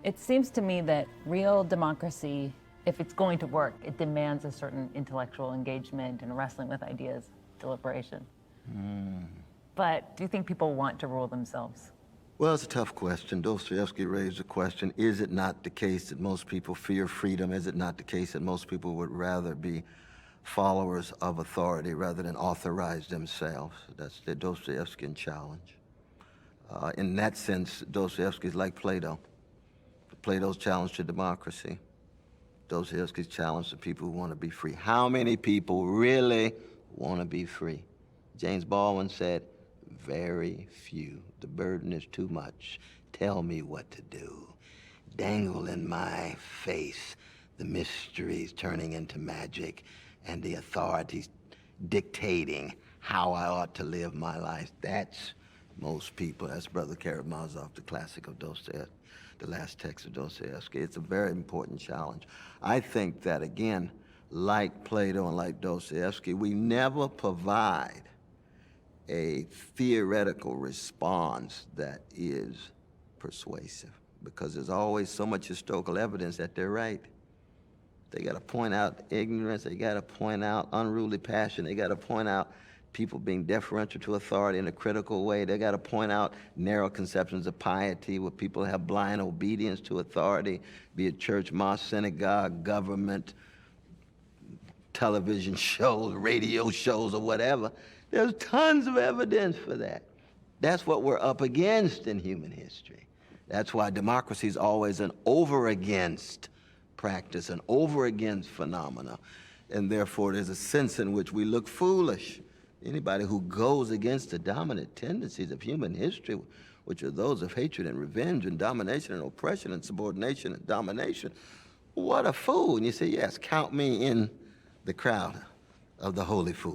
It seems to me that real democracy, if it's going to work, it demands a certain intellectual engagement and wrestling with ideas, deliberation. But do you think people want to rule themselves? Well, it's a tough question. Dostoevsky raised the question, is it not the case that most people fear freedom? Is it not the case that most people would rather be followers of authority rather than authorize themselves? That's the Dostoevskian challenge. In that sense, Dostoevsky's like Plato. Plato's challenge to democracy. Dostoevsky's challenge to people who want to be free. How many people really want to be free? James Baldwin said, very few. The burden is too much. Tell me what to do. Dangle in my face the mysteries turning into magic and the authorities dictating how I ought to live my life. That's most people. That's Brother Karamazov, the classic of Dostoevsky, the last text of Dostoevsky. It's a very important challenge. I think that, again, like Plato and like Dostoevsky, we never provide a theoretical response that is persuasive, because there's always so much historical evidence that they're right. They got to point out ignorance, they got to point out unruly passion, they got to point out people being deferential to authority in a critical way, they got to point out narrow conceptions of piety where people have blind obedience to authority, be it church, mosque, synagogue, government, television shows, radio shows, or whatever. There's tons of evidence for that. That's what we're up against in human history. That's why democracy is always an over-against practice, an over-against phenomena. And therefore, there's a sense in which we look foolish. Anybody who goes against the dominant tendencies of human history, which are those of hatred and revenge and domination and oppression and subordination and domination, what a fool. And you say, yes, count me in the crowd of the holy fools.